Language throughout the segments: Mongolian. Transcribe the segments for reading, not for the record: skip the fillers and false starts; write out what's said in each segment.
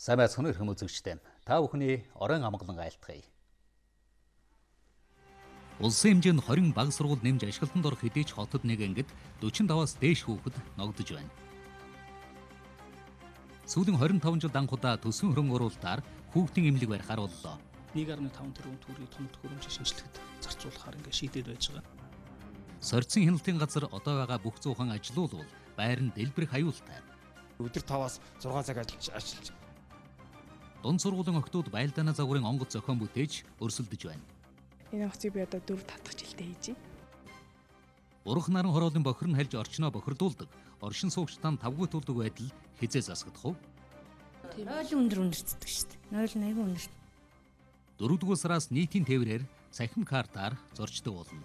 Сайн байцгаана уу хүмүүс үзэгчдээ. Та бүхний оройн амгалан айлтгая. Улсын хэмжээнд 20 баг сургууль нэмж ашиглалтанд орох хэдий ч хотод нэг ангид 45-аас дээш хүүхэд ногдож байна. Сүүлийн 25 жилд анх удаа төсвийн хөрөнгө оруулалтаар хүүхдийн эмнэлэг барихаар боллоо. 1.5 тэрбум төгрөгийг томд хөрөмж шинжилгэхэд зарцуулахаар ингээд шийдээд байж байгаа. Сорьцын хяналтын газар одоо байгаа бүх зуухан ажилуулвал байр нь дэлбэрэх аюултай. Өдөр 5-аас 6 цаг ажиллаж. Дунд сургуулийн охтууд байлдааны загварын онгоц зохион бүтээж өрсөлдөж байна. Энэ онгоцыг би одоо 4-5 дахь жилдээ хийж байна. Урах наран хороолын бохир нь хальж орчноо бохирдуулдаг. Оршин суугчдаа тавгүй тулдаг байдал хизээ засагдах уу? Нойл өндөр өндөрцдөг шүү дээ. Нойл нь аягүй өндөр. 4-р сараас нийтийн тээврээр цахим картаар зорчдог болно.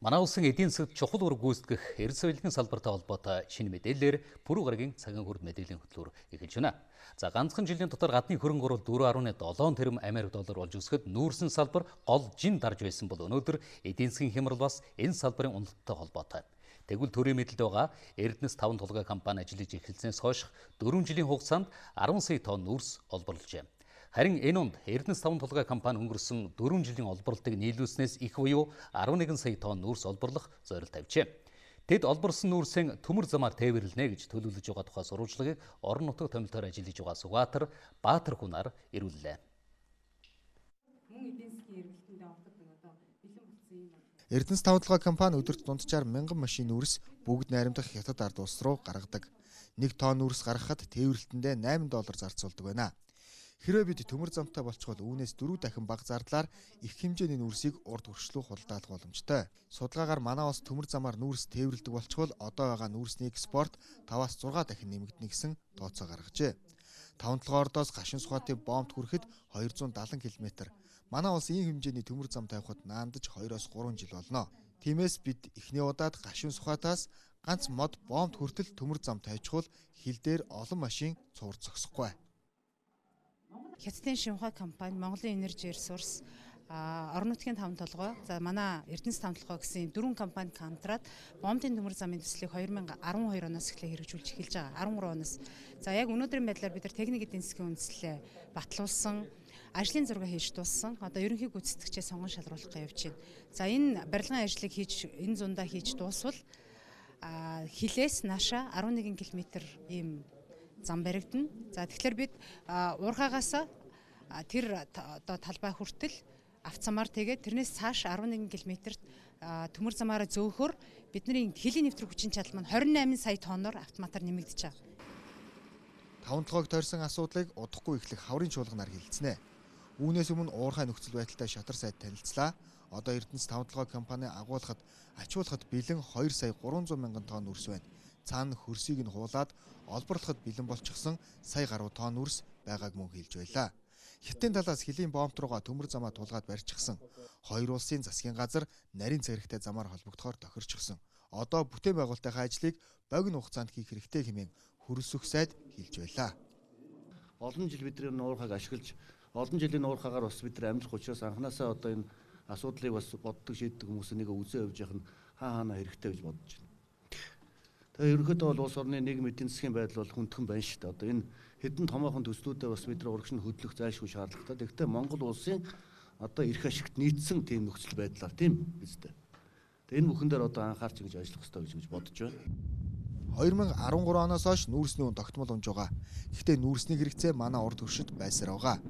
Манай улсын эдийн засагт чухал үүрэг гүйцэтгэх эрдэс соёлын салбартай холбоотой шинэ мэдээлэлээр Пүрэв гарагийн цагаан хүрд мэдээллийн хөтлөөр эхэлж байна. За ганцхан жилийн дотор гадны хөрөнгө оруулалт 4.7 тэрбум Америк доллар болж өсгөд нүүрсэн салбар гол жин дарж байсан бол өнөөдөр эдийн засгийн хямрал бас энэ салбарын уналттай холбоотой. Тэгвэл төрийн мэдэлд байгаа Эрдэнэс 5 тулгай компани ажиллаж эхэлснээс хойш 4 жилийн хугацаанд 10 сая тонн нүүрс олборлжээ. Харин энэ онд Эрдэнэс 5 тулгай компани өнгөрсөн 4 жилийн олборлтыг нийлүүлснээс их буюу 11 сая тонн нүүрс олборлох зорилт тавьжээ. Тэд олборсон нүүрсийн төмөр замаар тээвэрлэнэ гэж төлөвлөж байгаа тухай сурвалжлагыг орон нутаг томилтоор ажиллаж байгаа Сугатар Баатар хунаар ирүүллээ. Эрдэнэс 5 тулгай компани өдөрт дунджаар 1000 машин нүүрс бүгд найрамдах хятад ард улс руу гаргадаг. 1 тонн нүүрс гаргахад тээвэрлэлтэндээ $8 зарцуулдаг байна. Хэрвээ бид төмөр замтай болчихвол үүнээс 4 дахин бага зардлаар их хэмжээний нүүрсийг урд хүрчлүү худалдаалах боломжтой. Судалгаагаар манай улс төмөр замаар нүүрс тээвэрлэдэг болчихвол одоо байгаа нүүрсний экспорт 5-аас 6 дахин нэмэгдэнэ гэсэн тооцоо гаргажээ. 5 толгой ордоос Гашуун Сухатын Бомбд хүрэхэд 270 км. Манай улс ийм хэмжээний төмөр зам тавихад наандаж 2-оос 3 жил болно. Тиймээс бид эхний удаад Гашуун Сухатаас ганц мод Бомбд хүртэл төмөр зам тавьчихвал хил дээр олон машин цувар зогсохгүй. Хятадын Шинхua компани, Монголын Energy Resource, орон нутгийн 5 толгой, за манай Эрдэнэс 5 толгой гэсэн 4 компани хамтраад Бомбын төмөр замын төслийг 2012 оноос эхлээ хэрэгжүүлж эхэлж байгаа. 13 оноос. За яг өнөөдрийн байдлаар бид нар техник эдийн засгийн үндэслэлээ батлуулсан, ажлын зураг хийж дууссан. Одоо ерөнхий гүйцэтгэгчээ сонгон шалруулах гэж явж байна. За энэ барилгын ажлыг хийж энэ зундаа хийж дуусвал хилээс наашаа 11 км ийм зам баригдана. За тэгэхээр бид уурхаагаас тэр одоо талбай хүртэл автомаар тэгээд тэрнээс цааш 11 км-т төмөр замаараа зөөхөр бидний хилийн нэвтрэх хүчин чадал маань 28 сая тонноор автоматар нэмэгдэж байгаа. 5 толгойг тойрсон асуудлыг удахгүй эхлэх хаврын чуулганаар хэлэлцэнэ. Үүнээс өмнө уурхай нөхцөл байдалтай шатар сайд танилцлаа. Одоо Эрдэнэс 5 толгой компани агуулхад ачуулахад бэлэн 2 сая 300 мянган тонн нүүрс байна. Цаана хөрсийг нь хуулаад олборлоход бэлэн болчихсон сая гаруй тонн нүүрс байгааг мөн хэлж байлаа. Хятадын талаас хилийн Бомбт руугаа төмөр замаа тулгаад барьчихсан. Хоёр улсын засгийн газар нарийн царигтай замаар холбогдохоор тохирчихсон. Одоо бүтээн байгуулалтынхаа ажлыг богино хугацаанд хийх хэрэгтэй хэмээн хөрөлсөх сайд хэлж байлаа. Олон жил бид энэ уурхайг ашиглаж, олон жилийн уурхайгаар бас бид амьдрах учраас анханасаа одоо энэ асуудлыг бас боддог шийддэг хүмүүс нэг үзээ явж явах нь хаана хэрэгтэй гэж бодож байна. Тэгээ ерөнхийдөө бол улс орны нийгмийн эдийн засгийн байдал бол хүндхэн байна шүү дээ. Одоо энэ хэдэн томоохон төслүүдэд бас бид нар урагш нь хөдлөх зайлшгүй шаардлагатай. Тэгэхдээ Монгол улсын одоо эрх ашигт нийцсэн тийм нөхцөл байдлаар тийм биз дээ. Тэгээ энэ бүхэн дээр одоо анхаарч ингэж ажиллах хэрэгтэй гэж бодож байна. 2013 оноос хойш нүүрсний үн тогтмол унж байгаа. Гэхдээ нүүрсний хэрэгцээ манай урд хөршид байсаар байгаа.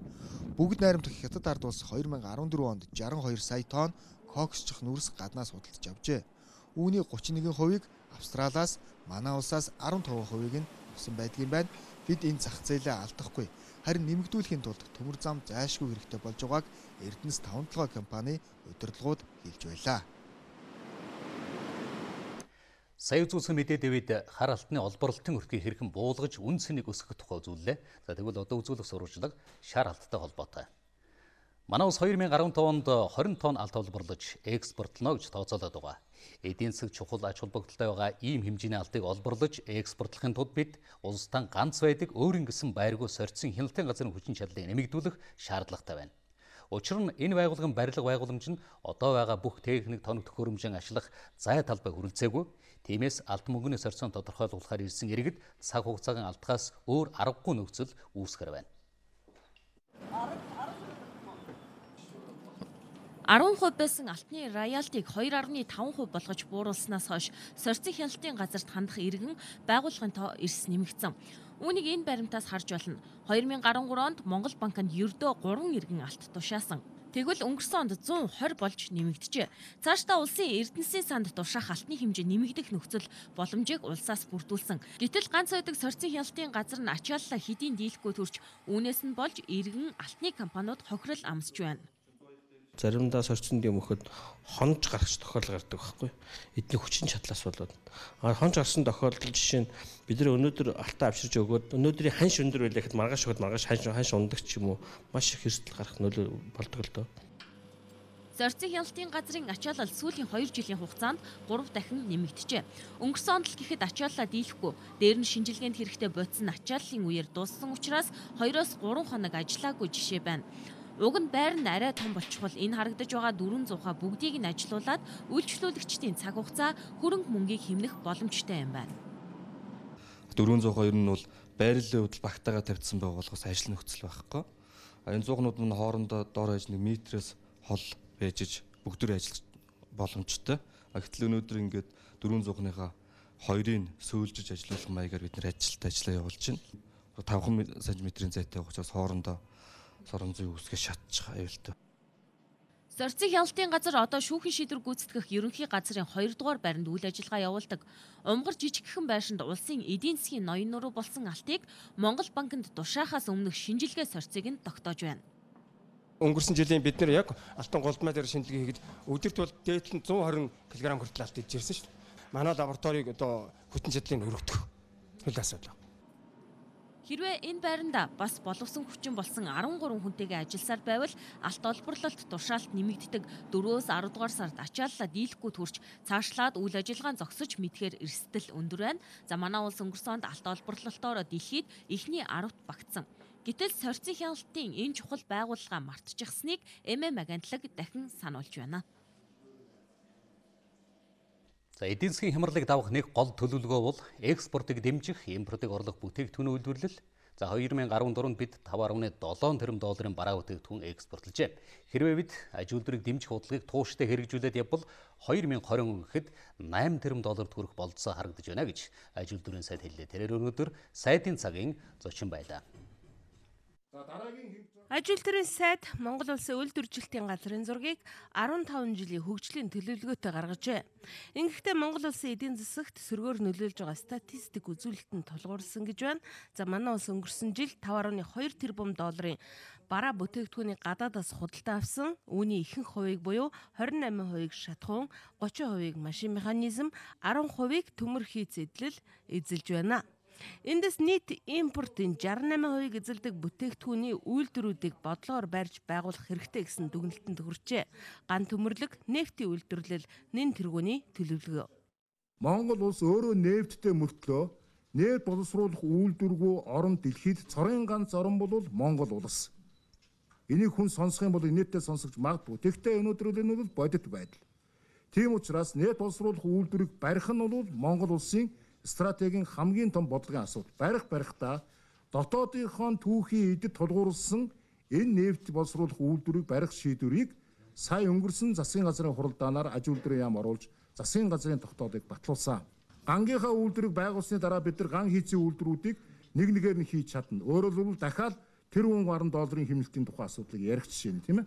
Бүгд найрамдах Хятад ард улс 2014 онд 62 сая тонн коксчих нүүрс гаднаас худалдаж авчээ. Үүний 31%-ийг Австралиас, манай улсаас 15%-ийг нь авсан байдгийн байна. Бид энэ зах зээлээ алдахгүй. Харин нэмэгдүүлэхийн тулд төмөр зам зайлшгүй хэрэгтэй болж байгааг Эрдэнэс 5 толгой компани удирдлагууд хэлж байлаа. Сая үзүүлсэн мэдээд дэвид хар алтны олборлолтын өртгийг хэрхэн буулгаж үн цэнийг өсгөх тухай үзүүллээ. За тэгвэл одоо үзүүлэх сурвалжлага шар алттай холбоотой. Манай улс 2015 онд 20 тонн алт олборлож экспортлоно гэж тооцоолоод байгаа. Эдийн засаг чухал ач холбогдолтой байгаа ийм хэмжээний алтыг олборлож экспортлохын тулд бид улстай ганц байдаг өөрийн гэсэн байргүй сорьцын хяналтын газрын хүчин чадлыг нэмэгдүүлэх шаардлагатай байна. Учир нь энэ байгууллагын барилга байгууламж нь одоо байгаа бүх техник тоног төхөөрөмжийн ашиглах зай талбай хүрэлцээгүй. Тиймээс алт мөнгөнөөс орсон тодорхойлуулахаар ирсэн иргэд цаг хугацаагийн алдгаас өөр аргагүй нөхцөл үүсгэр байна. 10% байсан алтны роялтыг 2.5% болгож бууруулснаас хойш сорьцын хяналтын газарт хандах иргэн байгууллагын тоо эрс нэмэгдсэн. Үүнийг энэ баримтаас харж болно. 2013 онд Монгол банкнд ердөө 3 иргэн алт тушаасан. Тэгвэл өнгөрсөн онд 120 болж нэмэгдэжээ. Цаашдаа улсын эрдэнэсийн санд тушаах алтны хэмжээ нэмэгдэх нөхцөл боломжийг улсаас бүрдүүлсэн. Гэтэл ганц ойдог сорьцын хяналтын газар нь ачааллаа хэдийн дийлэхгүй төрч үүнээс нь болж иргэн алтны компаниуд хохирол амсж байна. Заримдаа сорьцонд юм өгөхөд хонж гарах тохиолдол гардаг байхгүй. Эдний хүчин чадлаас болоод. Хонж гарсан тохиолдол жишээ нь бид нар өнөөдөр алтаа авчирж өгөөд өнөөдрийн ханш өндөр байлаа гэхэд маргааш өгöd маргааш ханш ундаг ч юм уу маш их эрсдэл гарах нөлөө болдог л доо. Сорьцын хяналтын газрын ачаалал сүүлийн 2 жилийн хугацаанд 3 дахин нэмэгдэжээ. Өнгөрсөн онд л гэхэд ачааллаа дийлэхгүй. Дээр нь шинжилгээнд хэрэгтэй бодсон ачааллын үеэр дууссан учраас 2-3 хоног ажиллаагүй жишээ байна. Уг нь байр нь арай том болчихвол энэ харагдаж байгаа 400-аа бүгдийг нь ажилуулад үйлчлүүлэгчдийн цаг хугацаа хөрөнгө мөнгийг хэмнэх боломжтой юм байна. 400-аа ер нь бол байрлалын хувьд багтаага тавьдсан байгууллагаас ажил нөхцөл байхгүй. Энэ 100-нууд нь хоорондоо доор хаяж нэг метрээс хол байжж бүгдөө ажиллах боломжтой. Гэтэл өнөөдөр ингээд 400-ныхаа 2-ыг сөүлжиж ажиллах маягаар бид нэр ажилтаа ажиллаа явуулж байна. 5 см-ийн зайтай учраас хоорондоо сорон зүй үсгээ шатчих аюултай. Сорьцын хяналтын газар одоо шүүхийн шийдвэр гүйцэтгэх ерөнхий газрын 2 дугаар байранд үйл ажиллагаа явуулдаг. Умгар жижигхэн байшинд улсын эдийн засгийн ноён нуруу болсон алтыг Монгол банкнд тушаахаас өмнөх шинжилгээ сорьцыг нь тогтоож байна. Өнгөрсөн жилийн бид нэр яг алтан голдмаа дээр шинжилгээ хийгээд өдөрт бол дээдл нь 120 кг хүртэл алт идэж ирсэн шүү дээ. Манай лабораторийг одоо хүчин чадлыг өргөдөх хөл асуудал. Хэрвээ энэ байранда бас боловсон хүчин болсон 13 хүнтэйгээ ажилласаар байвал алт олборлолт тушаалт нэмэгддэг 4-өөс 10 дугаар сард ачааллаа дийлэхгүй төрч цаашлаад үйл ажиллагаан зогсож мэдхээр эрсдэл өндөр байна. За манай улс өнгөрсөн онд алт олборлолтоор дэлхийд эхний 10-т багтсан. Гэтэл сорьцын хяналтын энэ чухал байгууллага мартчихсныг агентлаг дахин сануулж байна. За эдийн засгийн хямралыг давах нэг гол төлөвлөгөө бол экспортыг дэмжих, импортыг орлох бүтээгдэхүүн үйлдвэрлэл. За 2014-нд бид 5.7 тэрбум долларын бараа бүтээгдэхүүн экспортлжээ. Хэрвээ бид аж үйлдвэрийг дэмжих бодлогыг тууштай хэрэгжүүлээд явбал 2020 гэхэд 8 тэрбум долларт хүрэх болцоо харагдаж байна гэж аж үйлдвэрийн сайд хэллээ. Тэрээр өнөөдөр сайдын цагийн зочин байлаа. Аж үйлдвэрийн сайд Монгол улсын үйлдвэржилтийн газрын зургийг 15 жилийн хөгжлийн төлөвлөгөөтэй гаргажээ. Ингэхдээ Монгол улсын эдийн засагт сөргөөр нөлөөлж байгаа статистик үзүүлэлтэнд тулгуурсан гэж байна. За манай улс өнгөрсөн жил 5.2 тэрбум долларын бараа бүтээгдэхүүний гадаадаас худалдаа авсан. Үүний ихэнх хувийг буюу 28%-ийг шатахуун, 30%-ийг машин механизм, 10%-ийг төмөр хийц эдлэл эзэлж байна. Эндээс нийт импортын 68%-ийг эзэлдэг бүтээгдэхүүний үйлдвэрүүдийг бодлогоор барьж байгуулах хэрэгтэй гэсэн дүгнэлтэнд хүрчээ. Ган төмөрлөг, нефтийн үйлдвэрлэл, нэн тэргүүний төлөвлөгөө. Монгол улс өөрөө нефттэй мөртлөө нефт боловсруулах үйлдвэргүй орон дэлхийд цорын ганц орн бол Монгол улс. Энийг хүн сонсох юм бол инээдтэй сонсогч магадгүй. Тэгвэл өнөөдөр энэ бол бодит байдал. Тийм учраас нефт боловсруулах үйлдвэрийг барих нь бол Монгол улсын стратегийн хамгийн том бодлогын асуудал. Барихдаа дотоодынхон түүхийн эдэд тулгуурласан энэ нефт боловсруулах үйлдвэрийг барих шийдвэрийг сая өнгөрсөн засгийн газрын хуралдаанаар аж үйлдвэрийн яам оруулж засгийн газрын тогтоодыг батлуулсан. Гангийнхаа үйлдвэрийг байгуулсны дараа бид нар ган хийцийн үйлдвэрүүдийг нэг нэгээр нь хийж чадна. Өөрөөр хэлбэл дахиад тэр $10 долларын хэмнэлтийн тухай асуудлыг ярих жишээ нь тийм ээ.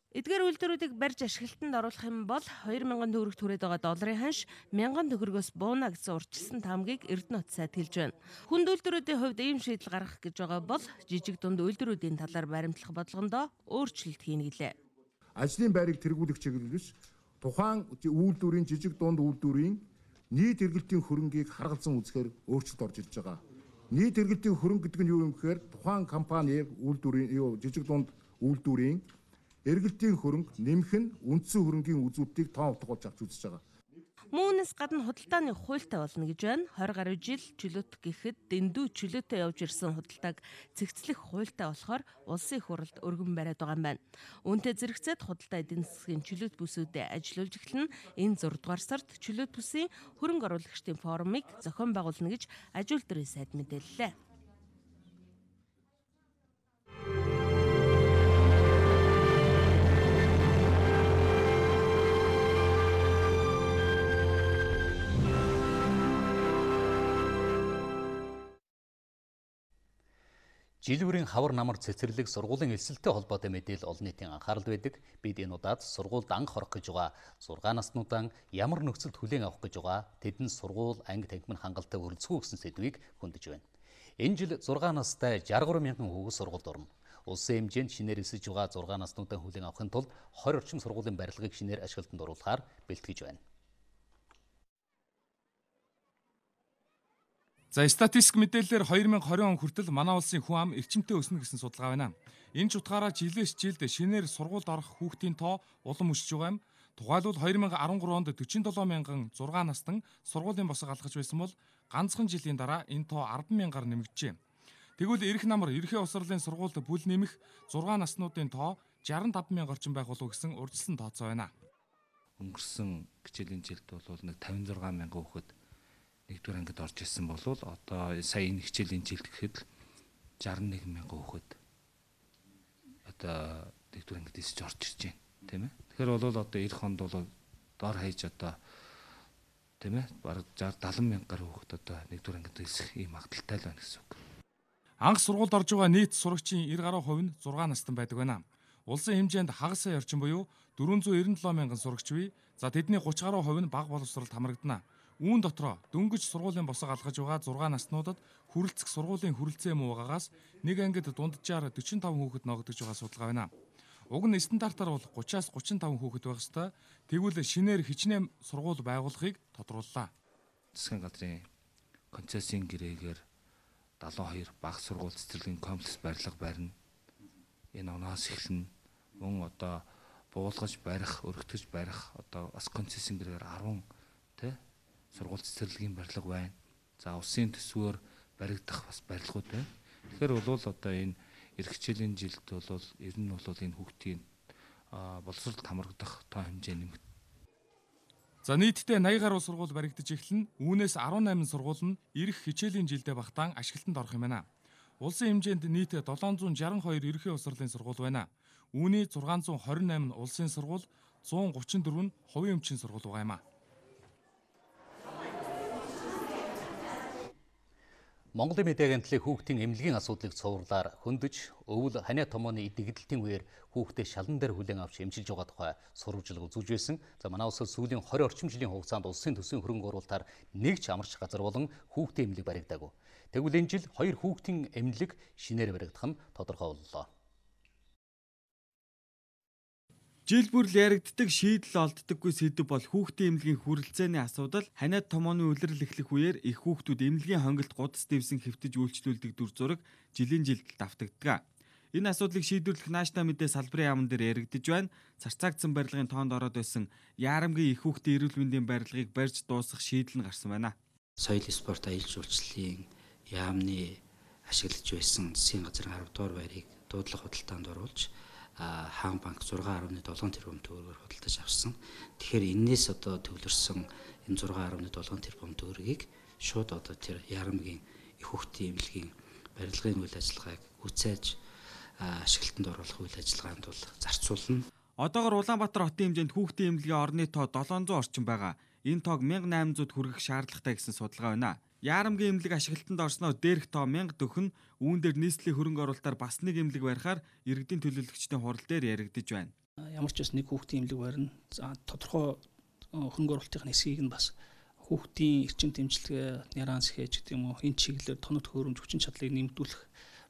Эдгээр үйлдвэрүүдийг барьж ашиглалтанд оруулах юм бол 2,000 төгрөг түрээд байгаа долларын ханш 1,000 төгрөгөөс бууна гэсэн урьдчилсан таамгийг Эрдэнэ хот сайд хэлж байна. Хүнд үйлдвэрүүдийн хувьд ийм шийдэл гаргах гэж байгаа бол жижиг дунд үйлдвэрүүдийн талаар баримтлах бодлогондоо өөрчлөлт хийнэ гэлээ. Ажлын байрыг тэргүүлэх чиглэлээс тухайн үйлдвэрийн жижиг дунд үйлдвэрийн нийт эргэлтийн хөрөнгийг харгалзан үзэхээр өөрчлөлт орж ирж байгаа. Нийт эргэлтийн хөрөнгө гэдэг нь юу юм гэхээр тухайн компани үйлдвэрийн жижиг дунд үйлдвэрийн эргэлтийн хөрөнгө нэмэх нь үндсэн хөрөнгийн үзүүлэлтийг тоон утгуулж авч үзэж байгаа. Мөн үүнээс гадна худалдааны хуультай болно гэж байна. 20 гаруй жил чөлөөт гэхэд дэндүү чөлөөтэй явж ирсэн худалдааг цэгцлэх хуультай болохоор улсын их хурлд өргөн бариад байгаа юм байна. Үүнтэй зэрэгцээд худалдаа эдийн засгийн чөлөөт бүсүүдэд ажиллаж эхлэн энэ 6 дугаар сард чөлөөт бүсийн хөрөнгө оруулагчдын форумыг зохион байгуулна гэж аж үйлдвэрийн сайд мэдээллээ. Жил бүрийн хавар намар цэцэрлэг сургуулийн элсэлтэй холбоотой мэдээлэл олон нийтийн анхаарал байдаг. Бид энэ удаад сургуульд анх орох гэж байгаа 6 наснуудаа ямар нөхцөлд хүлээн авах гэж байгаа, тэдэнд сургууль, анги танхимын хангалттай хүрэлцэхгүй гэсэн сэдвийг хөндөж байна. Энэ жил 6 настай 63 мянган хүүхэд сургуульд орно. Улсын хэмжээнд шинээр эсэж байгаа 6 наснуудаа хүлээн авахын тулд 20 орчим сургуулийн барилгыг шинээр ашиглалтанд оруулахаар бэлтгэж байна. За статистик мэдээлэлээр 2020 он хүртэл манай улсын хүн ам эрчимтэй өснө гэсэн судалгаа байна. Энэ ч утгаараа жилээс жилд шинээр сургуульд орох хүүхдийн тоо улам өсөж байгаа юм. Тухайлбал 2013 онд 47 мянган 6 настан сургуулийн босоо алгаж байсан бол ганцхан жилийн дараа энэ тоо 10 мянгаар нэмэгджээ. Тэгвэл эрх намар ерхий усралын сургуульд бүл нэмэх 6 наснуудын тоо 65 мянга орчим байх болов гэсэн урьдчилан тооцоо байна. Өнгөрсөн хичээлийн жилд бол нэг 56 мянган хүүхэд нэгдүгээр ангид орж ирсэн бол одоо сая энэ хичээлийн жилд гэхэд 61 мянган хүүхэд одоо нэгдүгээр ангид исэж орж ирж байна, тийм ээ. Тэгэхээр бол одоо эх хонд бол дор хаяж одоо тийм ээ бараг 60-70 мянгаар хүүхэд одоо нэгдүгээр ангид исэх ийм магадaltaй л байна гэсэн үг. Анх сургуульд орж байгаа нийт сурагчийн 90 гаруй хувь нь 6 настан байдаг байна. Улсын хэмжээнд хагас сая орчим буюу 497 мянган сурагч бий. За тэдний 30 гаруй хувь нь бага боловсролд хамрагдана. Үүн дотроо дөнгөж сургуулийн босоо алгаж байгаа 6 наснуудад хүрэлцэх сургуулийн хүрэлцээ муугаагаас нэг ангид дунджаар 45 хүүхэд ногдож байгаа судалгаа байна. Уг нь стандартаар бол 30-аас 35 хүүхэд байх ёстой. Тэгвэл шинээр хичнээн сургууль байгуулахыг тодрууллаа. Засгийн газрын концессийн гэрээгээр 72 бага сургууль цэцэрлэгийн комплекс барилга барина. Энэ оноос эхэлнэ. Мөн одоо буулгаж барих, өргөтгөж барих одоо бас концессийн гэрээгээр 10 тэ сургууль цэцэрлэгийн барилга байна. За улсын төсвөөр баригдах бас барилгууд байна. Тэгэхээр бол одоо энэ эх хичээлийн жилд бол ер нь бол энэ хүүхдийн боловсролд хамрагдах тоо хэмжээ нэмэгд. За нийтдээ 80 гаруй сургууль баригдаж эхэлнэ. Үүнээс 18 сургууль нь эх хичээлийн жилдээ багтаан ашиглалтанд орох юм байна. Улсын хэмжээнд нийт 762 ерхий усралын сургууль байна. Үүний 628 нь улсын сургууль, 134 нь хувийн өмчийн сургууль байгаа юм а. Монголын медиа агентлаг хүүхдийн эмнэлгийн асуудлыг цувралаар хөндөж, өвөл ханиа томооны идэгдэлтийн үеэр хүүхдээ шалан дээр хүлээн авч эмчилж байгаа тухай сурвалжлага үзүүлж байсан. За манай улсад сүүлийн 20 орчим жилийн хугацаанд улсын төсвийн хөрөнгө оруулалтаар нэг ч амарч газар болон хүүхдийн эмнэлэг баригдаагүй. Тэгвэл энэ жил 2 хүүхдийн эмнэлэг шинээр баригдах нь тодорхой боллоо. Жил бүр л яригддаг шийдэл олддоггүй сэдэв бол хүүхдийн эмнэлгийн хүрэлцээний асуудал. Ханиад томооны улирал эхлэх үеэр их хүүхдүүд эмнэлгийн хонгилт гудас дэвсэн хэвтэж үйлчлүүлдэг дүр зураг жилийн жилд давтагддаг. Энэ асуудлыг шийдвэрлэх нааштай мэдээ салбарын яамн дээр яригдж байна. Царцаагдсан барилгын тоонд ороод байсан Яарамгийн их хүүхдийн эрүүл мэндийн барилгыг барьж дуусгах шийдэл нь гарсан байна. Соёл спорт аялал жуулчлалын яамны ашиглаж байсан засгийн газрын 10 дугаар байрыг дуудлага худалдаанд оруулж хаан банк 6.7 тэрбум төгрөгөөр худалдаж авсан. Тэгэхээр энээс одоо төвлөрсөн энэ 6.7 тэрбум төгрөгийг шууд одоо тэр Яарамгийн их хүүхдийн эмнэлгийн барилгын үйл ажиллагааг үцээж ашиглалтанд оруулах үйл ажиллагаанд бол зарцуулна. Одоогоор Улаанбаатар хотын хэмжээнд хүүхдийн эмнэлгийн орны тоо 700 орчим байгаа. Энэ тоог 1800-д хүргэх шаардлагатай гэсэн судалгаа байна. Яарамгийн эмнэлэг ашиглалтанд орсноо дээрх тоо 1000 төхөн. Үүн дээр нийслэлийн хөрөнгө оруулалтаар бас нэг эмнэлэг барихаар иргэдийн төлөөлөгчдийн хурал дээр яригдж байна. Ямар ч бас нэг хүүхдийн эмнэлэг барина. За тодорхой хөрөнгө оруулалтын хэсгийг нь бас хүүхдийн эрчим дэмжлэгээ, няранс хийж гэдэг юм уу, энэ чиглэлээр тоног төхөөрөмж хүчин чадлыг нэмэгдүүлэх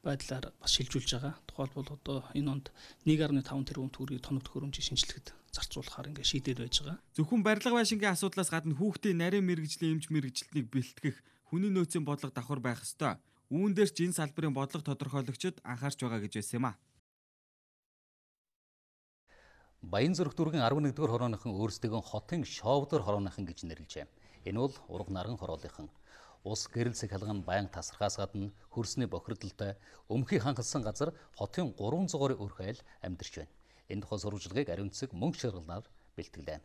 байдлаар бас шилжүүлж байгаа. Тухайлбал одоо энэ онд 1.5 тэрбум төгрөгийг тоног төхөөрөмжийн шинжилгэхэд зарцуулахаар ингээд шийдээд байж байгаа. Зөвхөн барилга байшингийн асуудлаас гадна хүүхдийн нарийн мэрэгжлийн эмч мэрэгжилтнийг бэлтгэх хүний нөөцийн бодлого давхар байх ёстой. Үүн дээр ч энэ салбарын бодлого тодорхойлогчид анхаарч байгаа гэж байсан юм а. Баянзүрх дүүргийн 11-р хорооныхан өөрсдөө хотын шовдор хорооныхан гэж нэрлэжээ. Энэ бол урга наран хороолынхан. Ус гэрэлцэг халган баян тасархаас гадна хөрсний бохирдолтой өмхий хангалтсан газар хотын 300-оор өрх айл амьдарч байна. Энэ тухай сурвалжлагыг ариун цэцэг мөнгө шаргалнаар бэлтгэлээ.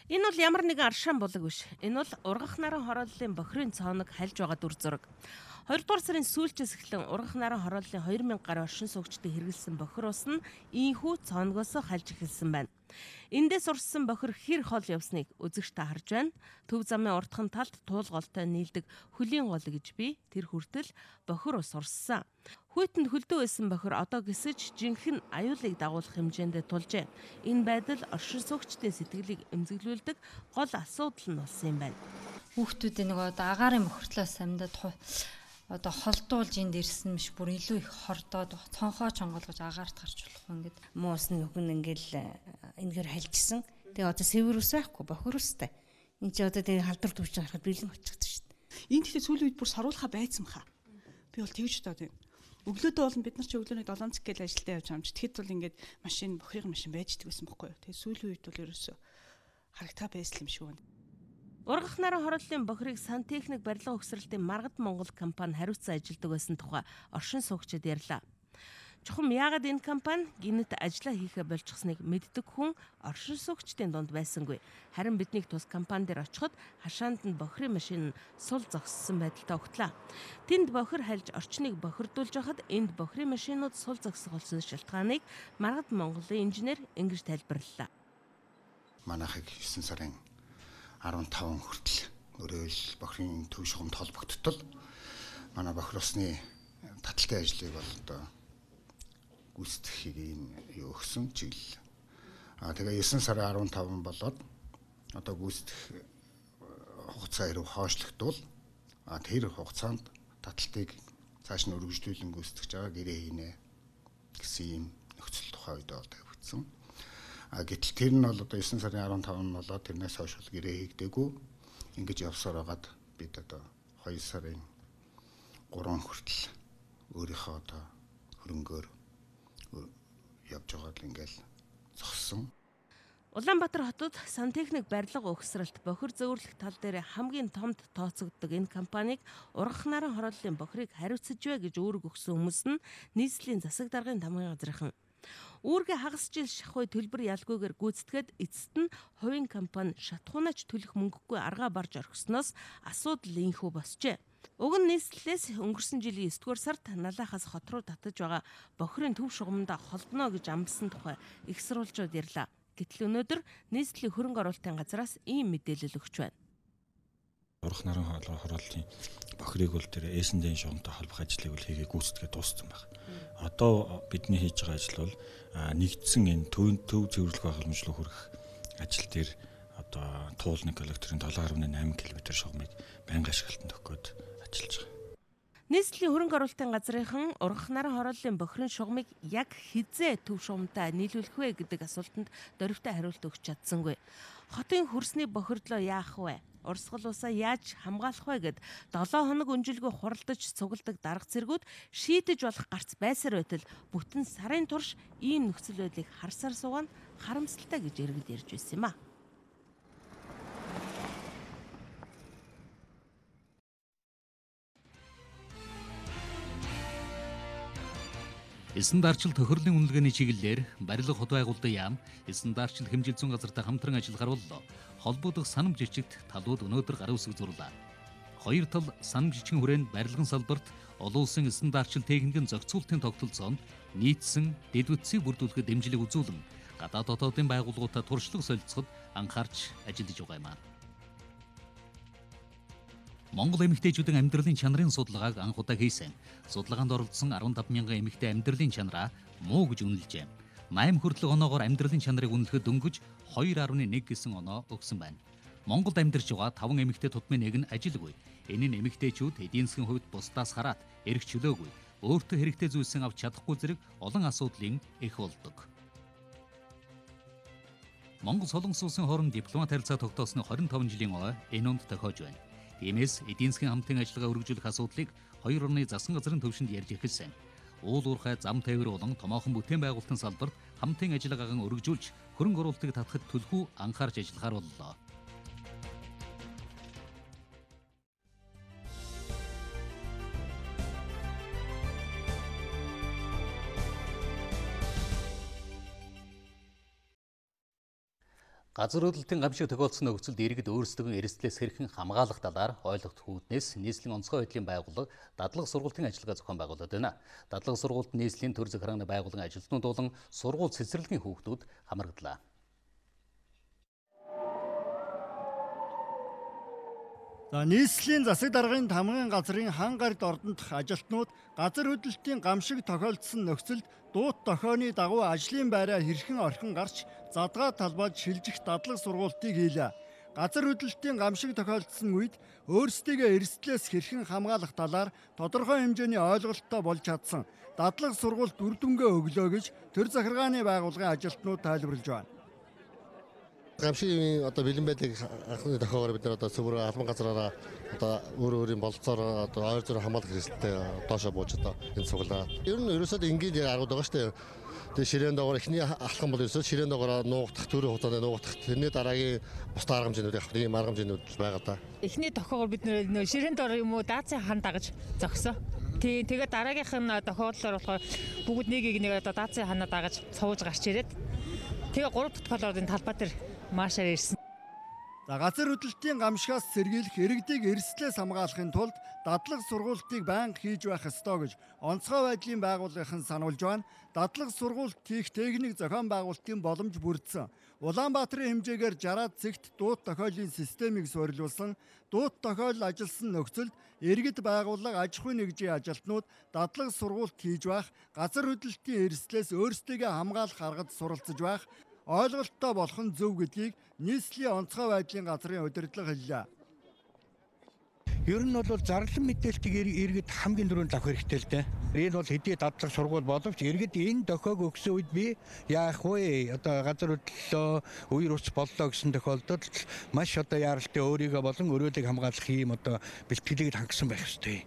Энэ бол ямар нэгэн аршаан булаг биш. Энэ бол ургах наран хорооллын бохирын цооног хальж байгаа дүр зураг. 2 дугаар сарын сүүлчээс эхлэн ургах наран хорооллын 2000 гаруй оршин суугчдыг хэрэгэлсэн бохир ус нь ийхүү цооногоос хальж эхэлсэн байна. Эндээс урссан бохир хэр хол явсныг үзэгч та харж байна. Төв замын урдхан талд туулголтой нийлдэг хөлийн гол гэж би тэр хүртэл бохир ус урссан. Хүйтэнд хөлдөө байсан бохир одоо гисэж жинхэнэ аюулыг дагуулах хэмжээнд тулжээ. Энэ байдал оршин суугчдын сэтгэлийг эмзэглүүлдэг гол асуудал нь болсон юм байна. Хүүхдүүдийн нөгөө агаарын бохирдлоос амьдад одоо холдуулж энд ирсэн биш бүр илүү их хордоод цонхоо чонгоолгож агаарт гарч болох юм гээд моос нөхөн ингээл энэгээр хальжсэн. Тэгээ одоо сэвэр ус байхгүй бохир устай. Энд чи одоо тэгээ халдвар төвч гарахад бэлэн болчихсон шүү дээ. Энд ихтэй сүүлийн үед бүр саруулхаа байцсан баха. Би бол тэгж бодоод байна. Өглөөдөө бол бид нар чи өглөөний 7 цаг гээл ажилдаа явж байгаа юм чи. Тэгэхэд бол ингээд машин бохирын машин байждаг байсан байхгүй юу. Тэгээ сүүлийн үед бол ерөөсөө харагтаа байсан юм шиг байна. Ургах наран хорооллын бохирыг сантехник барилга угсралтын Маргад Монгол компани хариуцсан ажилдаг байсан тухай оршин суугчид ярьлаа. Чухам яагаад энэ компани гинэт ажиллаа хийхэ болчихсныг мэддэг хүн оршин суугчдын дунд байсангүй. Харин биднийг тус компани дээр очиход хашаанд нь бохирын машин сул зогссон байдалтай огтлаа. Тэнд бохир хальж орчныг бохирдуулж байхад энд бохирын машинууд сул зогсох болсон шалтгааныг Маргад Монголын инженер ингэж тайлбарллаа. Манайхыг 9 сарын 15 хүртэл өрөөл бохирын төв шугамд холбогдтол манай бохир усны таталтын ажлыг бол одоо гүйцэтгэхийг юу өгсөн чиглэл. Тэгээ 9 сарын 15 болоод одоо гүйцэтгэх хугацаа хэрэг хойшлогдвол тэр хугацаанд таталтыг цааш нь өргөжлүүлэн гүйцэтгэж байгаа гэрээ хийнэ гэсэн юм нөхцөл тухай үед бол тавигдсан. Гэтэл тэр нь бол одоо 9 сарын 15 нь болоод тэрнээс хойш бол гэрээ хийгдээгүй. Ингэж явсаар байгаад бид одоо 2 сарын 3 хүртэл өөрийнхөө одоо хөрөнгөөр явж байгаа л ингээл зогссон. Улаанбаатар хотод сантехник барилга угсралт бохир зөөвөрлөх тал дээр хамгийн томд тооцогддог энэ компанийг ургах наран хорооллын бохирыг хариуцж вэ гэж үүрэг өгсөн хүмүүс нь нийслэлийн засаг даргын тамгын газрынхан. Үүргээ хагас жил шахвай төлбөр ялгүйгээр гүйцэтгээд эцэст нь хувийн компани шатхуунаач төлөх мөнгөгүй аргаа барж орхисноос асуудал инхүү босжээ. Уг нь нийслэлээс өнгөрсөн жилийн 9-р сард налахаас хот руу татаж байгаа бохирын төв шугамдаа холдно гэж амласан тухай их сурвалжууд ярьлаа. Гэтэл өнөөдөр нийслэлийн хөрөнгө оруулалтын газраас ийм мэдээлэл өгч байна. Ургах наран хорооллын бохирыг бол тэр ээсэндийн шугамтай холбох ажлыг бол хийгээ гүйцэтгээд дууссан байна. Одоо бидний хийж байгаа ажил бол нэгдсэн энэ төв цэвэрлэх байгууламжлал хүрэх ажил дээр одоо туулник электрийн 7.8 км шугамыг байнга ашиглалтанд өгөхөд ажиллаж байгаа. Нийслэлийн хөрөнгө оруулалтын газрынхан ургах наран хорооллын бохирын шугамыг яг хизээ төв шугамтай нийлүүлэх вэ гэдэг асуултанд дөрвтэй хариулт өгч чадсангүй. Хотын хөрсний бохирдлоо яах вэ? Урсгал усаа яаж хамгаалах вэ гэд 7 хоног өнжилгөө хуралдаж цугладаг дарга цэргүүд шийдэж болох гарц байсаар байтал бүтэн сарын турш ийм нөхцөл байдлыг харсаар суугаа нь харамсалтай гэж иргэд ярьж байсан юм а. Эсэн дарчил төхөрлөлийн үнэлгээний чиглэлээр барилга хот байгуулалтын яам, эсэн дарчил хэмжил зүүн газартай хамтран ажиллахаар боллоо. Холбогдох санам жижигт талууд өнөөдөр гарын үсэг зурлаа. Хоёр тал санам жижигэн хүрээнд барилгын салбарт олон улсын эсэн дарчил техникийн зохицуулалтын тогтолцоонд нийцсэн дэд үтсийг бүрдүүлэхэд дэмжлэг үзүүлэн гадаад дотоодын байгууллагуудаа туршлага солилцоход анхаарч ажиллаж байгаа юм аа. Монгол эмэгтэйчүүдийн амьдралын чанарын судалгааг анх удаа хийсэн. Судалгаанд оролцсон 15 мянган эмэгтэй амьдралын чанараа муу гэж үнэлжээ. 8 хүртэлх оноогоор амьдралын чанарыг үнэлэхэд дөнгөж 2.1 гэсэн оноо өгсөн байна. Монголд амьдарч байгаа 5 эмэгтэй тутмын нэг нь ажилгүй. Энэ нь эмэгтэйчүүд эдийн засгийн хувьд бусдаас хараад эрх чөлөөгүй, өөртөө хэрэгтэй зүйлсээ авч чадахгүй зэрэг олон асуудлын эх болдог. Монгол Солонгос улсын хооронд дипломат харилцаа тогтоосны 25 жилийн ой энэ онд тохиож байна. Тиймээс эдийн засгийн хамтын ажиллагаа өргөжүүлэх асуудлыг хоёр орны засгийн газрын төвшөнд ярьж эхэлсэн. уул уурхай зам тээвэр болон томоохон бүтээн байгуулалтын салбарт хамтын ажиллагаагаа өргөжүүлж хөрөнгө оруулалтыг татахад төлхөө анхаарч ажиллахаар боллоо. Газар хөдлөлтийн гамшиг тохиолдсон нөхцөлд иргэд өөрсдөө эрсдлээс хэрхэн хамгаалах талаар ойлгох үүднээс нийслэлийн онцгой байдлын байгууллага дадлага сургуулийн ажиллагаа зохион байгуулад байна. Дадлага сургуульд нийслэлийн төр захиргааны байгууллагын ажилтнууд болон сургууль цэцэрлэгийн хүүхдүүд хамраглалаа. За нийслэлийн засаг даргын тамгын газрын хан гард ордондох ажилтнууд газар хөдлөлтийн гамшиг тохиолдсон нөхцөлд дуут дохионы дагуу ажлын байраа хэрхэн орхин гарч задгаа талбайд шилжих дадлаг сургуултыг хийлээ. Газар хөдлөлтийн гамшиг тохиолдсон үед өөрсдийгөө эрсдлээс хэрхэн хамгаалах талаар тодорхой хэмжээний ойлголттой болж чадсан дадлаг сургуульд үр дүнгээ өглөө гэж төр захиргааны байгууллагын ажилтнууд тайлбарлаж байна. Гамшигын бэлэн байдлыг анхны тохиогоор бид нар цөмөр албан газраараа өөрийн бололцоороо ойр зөрөө хамгаалах хэрэгсэлтэй доошоо бууж энэ цуглаа. Ер нь ерөөсөө энгийн аргууд байгаа шүү дээ. Тэгээ ширээн доогоор эхний алхам бол ерөөсөө ширээн доогоор нуугдах төрийн хугацаанд нуугдах тэрний дараагийн бусдын арга хэмжээнүүд авах ийм арга хэмжээнүүд байгаа да. Эхний тохиогоор бид нөө ширээн доор юм уу даацын хан дагаж зогсоо. Тэгээд дараагийнх нь тохиолдлоор болохоор бүгд нэг даацын ханаа дагаж сууж гарч ирээд тэгээ 3 дахь тохиолдлын талбай дээр маашаар ирсэн. За газар хөдлөлтийн гамшигаас сэргийлэх иргэдийг эрсдлээс хамгаалахын тулд дадлаг сургуултыг байнга хийж байх ёстой гэж онцгой байдлын байгууллагын сануулж байна. Дадлаг сургуульт хийх техник зохион байгуулалтын боломж бүрдсэн. Улаанбаатарын хэмжээгээр 60 цэгт дуут тохиолын системийг суурилуулсан дуут тохиол ажилласан нөхцөлд иргэд байгууллага аж ахуйн нэгжийн ажилтнууд дадлаг сургуульт хийж байх, газар хөдлөлтийн эрсдлээс өөрсдийгөө хамгаалах аргад суралцж байх ойлголттой болох нь зөв гэдгийг нийслэлийн онцгой байдлын газрын удирдлага хэллээ. Ер нь бол зарлан мэдээлтийг иргэд хамгийн түрүүнд авах хэрэгтэй л дээ. Энэ бол хэдий дадлаг сургууль боловч иргэд энэ дохиог өгсөн үед би яах вэ? Газар хөдлөлөө үер ус боллоо гэсэн тохиолдолд маш яаралтай өөрийгөө болон өрөөлийг хамгаалах ийм бэлтгэлийг хангасан байх ёстой.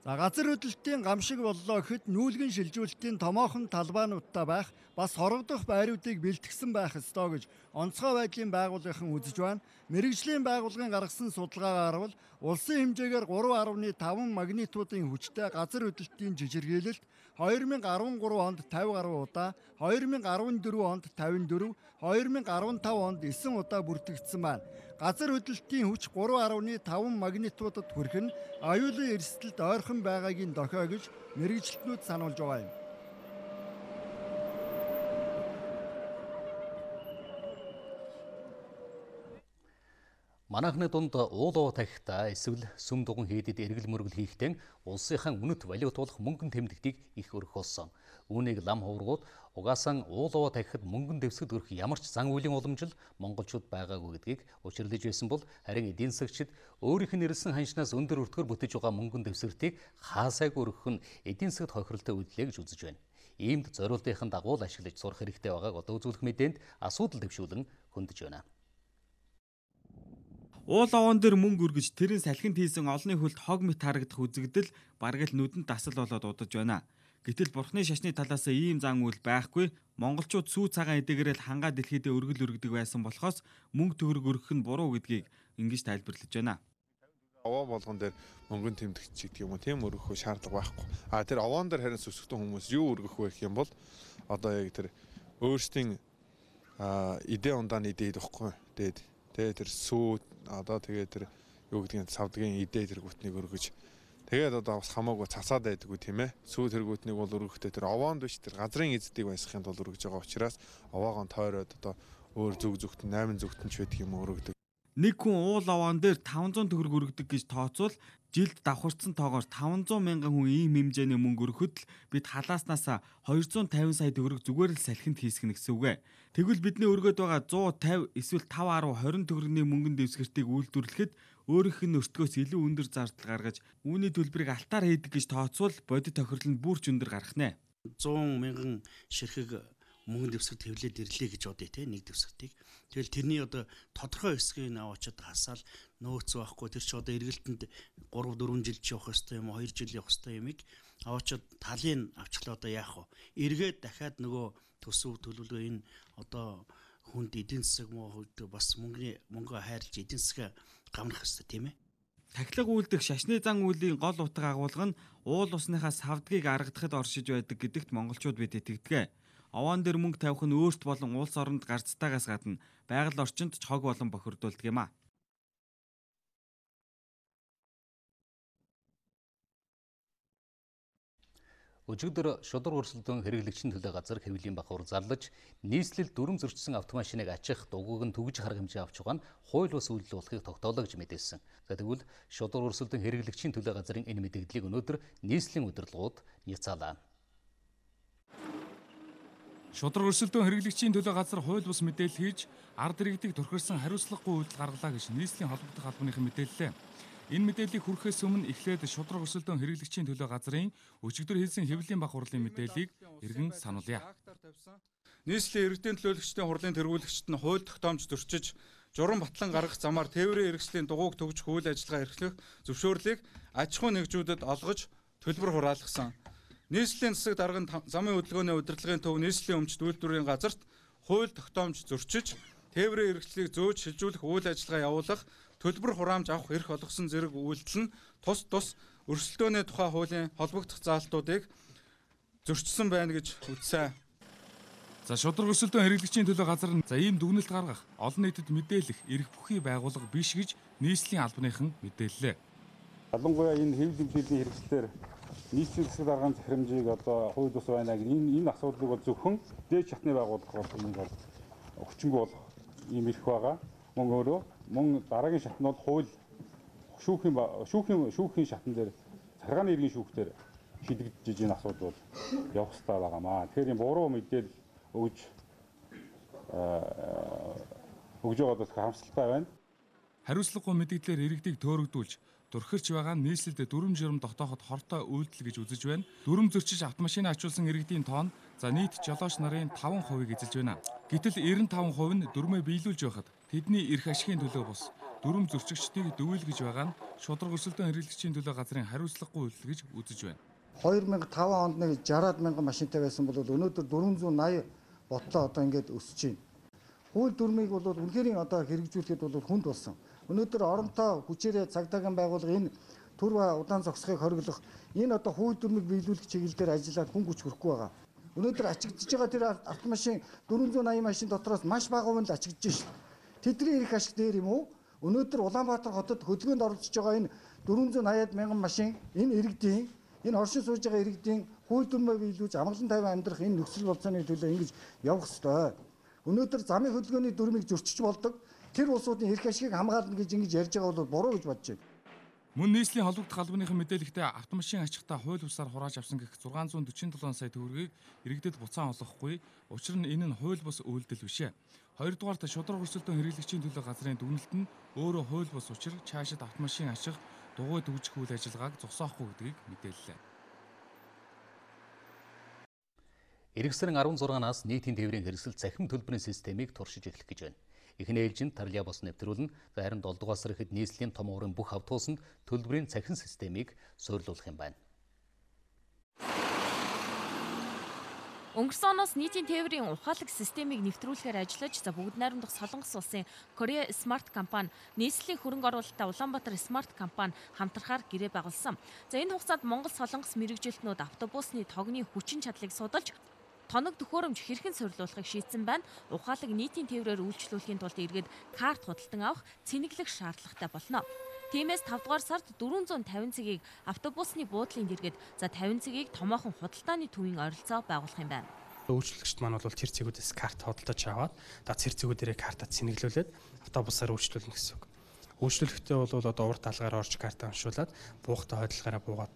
За газар хөдлөлтийн гамшиг боллоо гэхэд нүүлгэн шилжүүлэлтийн томоохон талбайнуудтай байх бас хорогдох байруудыг бэлтгэсэн байх ёстой гэж онцгой байдлын байгууллагын үзэж байна. Мэргэжлийн байгууллагын гаргасан судалгаагаар бол улсын хэмжээгээр 3.5 магнитудын хүчтэй газар хөдлөлтийн жижигрэлэлт 2013 онд 50 гаруй удаа, 2014 онд 54, 2015 онд 9 удаа бүртгэгдсэн байна. Газар хөдлөлтийн хүч 3.5 магнитудад хүрэх нь аюулын эрсдэлд ойрхон байгаагийн дохио гэж мэргэжилтнүүд сануулж байгаа юм. Манайхны дунд уулуу тахихдаа эсвэл сүм дуган хийдэд эргэл мөргөл хийхдээ улсынхаа үнэт валют болох мөнгөн тэмдэгтийг их өргөх болсон. Үүнийг лам хуврагууд угаасаа уулуу тахихад мөнгөн дэвсгэж өрөх ямар ч зан үйлийн уламжил монголчууд байгаагүй гэдгийг учирлаж байсан бол харин эдийн засагчид өөрийнх нь ирсэн ханшнаас өндөр өртгөр бүтэж байгаа мөнгөн дэвсгэртийг хаасайг өргөх нь эдийн засагт хохиролтой үйлдэлээ гэж үзэж байна. Иймд зориултын дагуу ашиглаж сурах хэрэгтэй байгааг одоо үзүүлэх мэдээнд асуудал дэвшүүлэн хөндөж байна. Уул овоон дээр мөнгө өргөж тэрэн салхинд хийсэн олонний хөлд хог мэт харагдах үзэгдэл бараг л нүдэнд дасал болоод удаж байна. Гэтэл бурхны шашны талаас ийм зан үйл байхгүй. Монголчууд сүү цагаан эдээгээрэл хангаа дэлхийдээ өргөл өргөдөг байсан болохоос мөнгө төгрөг өргөх нь буруу гэдгийг ингэж тайлбарлаж байна. Овоо болгон дээр мөнгөн тэмдэгч гэдэг юм уу тийм өргөх шаардлага байхгүй. Тэр овоон дээр харин сүсгтэн хүмүүс юу өргөх вэ гэх юм бол одоо яг тэр өөрсдийн идэ ундааны идэ идэхгүй. Тэгээд тэр сүү одоо тэгээд тэр юу гэдгийг савдгийн идэ тэргүүтнийг өргөж тэгээд одоо бас хамаагүй цацаад байдаггүй тийм ээ. Сүү тэргүүтнийг бол өргөхдөө тэр овоонд биш тэр газрын эздийг баясгахын тулд өргөж байгаа учраас овоогоо тойроод одоо өөр зүгт 8 зүгтэнч байдаг юм өргөдөг. Нэг хүн уул овоон дээр 500 төгрөг өргөдөг гэж тооцвол жилд давхарцсан тоогоор 500 мянган хүн ийм хэмжээний мөнгө өргөхөд л бид халааснаас 250 сая төгрөг зүгээр л салхинд хийсгэнэ гэсэн үг ээ. Тэгвэл бидний өргөд байгаа 150 эсвэл 5.20 төгрөгийн мөнгөн дэвсгэртийг үйлдвэрлэхэд өөрийнх нь өртгөөс илүү өндөр зардал гаргаж үүний төлбөрийг алтаар хийдэг гэж тооцвол бодит тохирол нь бүр ч өндөр гарах нэ. 100 мянган ширхэг мөнгөн дэвсгэрт хэвлээд ирлээ гэж бодъё те нэг дэвсгэртийг. Тэгэл тэрний одоо тодорхой хэсгийг аваачаад хасаал нөөц байхгүй тэр чи одоо эргэлтэнд 3-4 жил явах ёстой юм уу 2 жил явах ёстой юмыг Очоод талын авчлаа одоо яах вэ? Эргээд дахиад нөгөө төсөв төлөвлөгөө энэ одоо хүнд эдийн засаг бас мөнгө хайрлж эдийн засаг гамнах хэрэгтэй тийм ээ. Тахилга үйлдэх шашны зан үйлийн гол утга агуулга нь уул усныхаа савдгийг аргадахад оршиж байдаг гэдэгт монголчууд бид итгэдэг. Овоон дээр мөнгө тавих нь өөрт болон улс оронд гарцтаагаас гадна байгаль орчинд ч хог болон бохирдуулдаг юм а. Өчигдөр шудар өрсөлдөөн хэрэглэгчийн төлөө газар хэвлэлийн бахуур зарлаж, нийслэл дүрм зөрчсөн автомашиныг ачих, дугуйг нь түгэж харах хэмжээ авч байгаа нь хууль бус үйлдэл болохыг тогтоолоо гэж мэдээлсэн. Тэгвэл шудар өрсөлдөөн хэрэглэгчийн төлөө газрын энэ мэдээллийг өнөөдөр нийслэлийн удирдлагууд няцаалаа. Шудар өрсөлдөөн хэрэглэгчийн төлөө газар хууль бус мэдээлэл хийж, ард иргэдийг турхирсан хариуцлагагүй үйлдэл гаргалаа гэж нийслэлийн холбогдох албаныхан мэдээллээ. Энэ мэдээллийг хүрэхээс өмнө эхлээд шудраг өрсөлдөөн хэрэглэгчийн төлөө газрын өчигдөр хийсэн хэвлэлийн баг хурлын мэдээллийг иргэн сануулъя. Нийслэлийн иргэдийн төлөөлөгчдийн хурлын тэргүүлэгчид нь хууль тогтоомж зөрчиж, журам батлан гаргах замаар тээврийн эрхслийн дугуйг төгж хууль ажиллагаа эрхлэх зөвшөөрлийг аж ахуйн нэгжүүдэд олгож төлбөр хураалгасан. Нийслэлийн засаг дарга нь замын хөдөлгөөний удирдлагын төв нийслэлийн өмчт үйлдвэрийн газарт хууль тогтоомж зөрчиж, тээврийн эрхлэлийг зөөж шилжүүлэх үйл ажиллагаа явуулах, төлбөр хураамж авах эрх олгосон зэрэг үйлдэл нь тус өрсөлдөөний тухай хуулийн холбогдох заалтуудыг зөрчсөн байна гэж үзсэн. За шудраг өрсөлдөөн хэрэглэгчийн төлөө газар нь ийм дүгнэлт гаргах, олон нийтэд мэдээлэх эрх бүхий байгууллага биш гэж нийслэлийн албаныхан мэдээллээ. Ялангуяа энэ хэвлэл мэдээллийн хэрэгслээр нийслэлийн засаг дарганы захирамжийг одоо хууль бус байна гэх энэ асуудлыг бол зөвхөн дээд шатны байгууллага бол энэ бол хүчингүй болох ийм эрх байгаа. Мөн өөрөө дараагийн шат нь бол хууль шүүхийн шатн дээр царгааны иргэн шүүхтэр шийдэгдэж энэ асуудал бол явах хэрэгтэй байгаамаа. Тэгэхээр энэ буруу мэдээлэл өгж байгаа бас харамсалтай байна. Хариуцлагагүй мэдээлэлээр иргэдийг төөрөгдүүлж, турхирч байгаа нь нийслэлд дүрм жирм тогтооход хортой үйлдэл гэж үзэж байна. Дүрм зөрчиж автомашин ачуулсан иргэдийн тоон за нийт жолооч нарын 5% эзэлж байна. Гэтэл 95% нь дүрмээ биелүүлж байхад тэдний эрх ашигын төлөө бус дүрм зөрчигчдийг дөвөөлгөж байгаа нь шудраг өрсөлдөөн хэрэглэгчийн төлөө газрын хариуцлагагүй үйлдэл гэж үзэж байна. 2005 онд нэг 60-аад мянган машинтай байсан бол өнөөдөр 480 ботлоо одоо ингээд өсөж байна. Хууль дүрмийг бол үнэхээр одоо хэрэгжүүлэхэд бол хүнд болсон. Өнөөдөр оронтой хүчээрээ цагдаагийн байгууллага энэ төр ба удаан зогсохыг хориглох энэ одоо хууль дүрмийг биелүүлэх чиглэлээр ажиллаад хүн хүч хүрэхгүй байгаа. Өнөөдөр ачигдж байгаа тэр автомашин 480 машин дотроос маш бага хувь нь ачигдж шээ. Тэдний эрх ашиг дээр юм уу? Өнөөдөр Улаанбаатар хотод хөдөлгөөнд оролцож байгаа энэ 480 мянган машин энэ иргэдийн энэ оршин сууж байгаа иргэдийн хууль дүрмээ биелүүлж амгалан тайван амьдрах энэ нөхцөл болцооны төлөө ингэж явах ёстой. Өнөөдөр замын хөдөлгөөний дүрмийг зөрчиж болдог. Тэр улсуудын эрх ашигыг хамгаална гэж ингэж ярьж байгаа бол буруу гэж бодож байна. Мөн нийслэлийн холбогдох албаныхан мэдээлэлтэй автомашин ачхтаа хууль бусаар хурааж авсан гэх 647 сая төгрөгийг иргэдэд буцаан олгохгүй. Учир нь энэ нь хууль бус үйлдэл бишээ. Хоёрдугаарт шудраг өрсөлдөөн хэрэглэгчийн төлөө газрын дүгнэлт нь өөрөө хууль бус учир цаашид автомашин ачих, дугуй төгжих үйл ажиллагааг зогсоохгүй гэдгийг мэдээллээ. Эх сарын 16-наас нийтийн тээврийн хэрэгсэл цахим төлбөрийн системийг туршиж эхлэх гэж байна. Эхний ээлжинд тархиа бос нэвтрүүлнэ. Харин 7 дугаар сар ихэд нийслэлийн том уурын бүх автобусанд төлбөрийн цахим системийг суйрлуулах юм байна. Өнгөрсөн оноос нийтийн тээврийн ухаалаг системийг нэвтрүүлэхээр ажиллаж бүгд найрамдах Солонгос улсын Korea Smart компани нийслэлийн хөрөнгө оруулалттай Улаанбаатар Smart компани хамтрахаар гэрээ байгуулсан. За энэ хугацаанд Монгол Солонгос мэргэжилтнүүд автобусны тогны хүчин чадлыг судалж тоног төхөөрөмж хэрхэн суйрлуулахыг шийдсэн байна. Ухаалаг нийтийн тээврээр үйлчлүүлэхийн тулд иргэд карт худалдан авах цэнэглэх шаардлагатай болно. Тиймээс 5 дугаар сард 450 цэгийг автобусны буудлын дэргэд, за 50 цэгийг томоохон худалдааны төвийн ойролцоо байгуулах юм байна. Үйлчлэгчд маань бол тэр цэгүүдээс карт худалдаж аваад тэр цэгүүдээрээ картаа цэнэглүүлээд автобусаар үйлчлүүлнэ гэсэн үг. Үйлчлүүлэхдээ бол одоо урд талгаар орж картаа уншуулад буухтай хойдлогаараа буугаад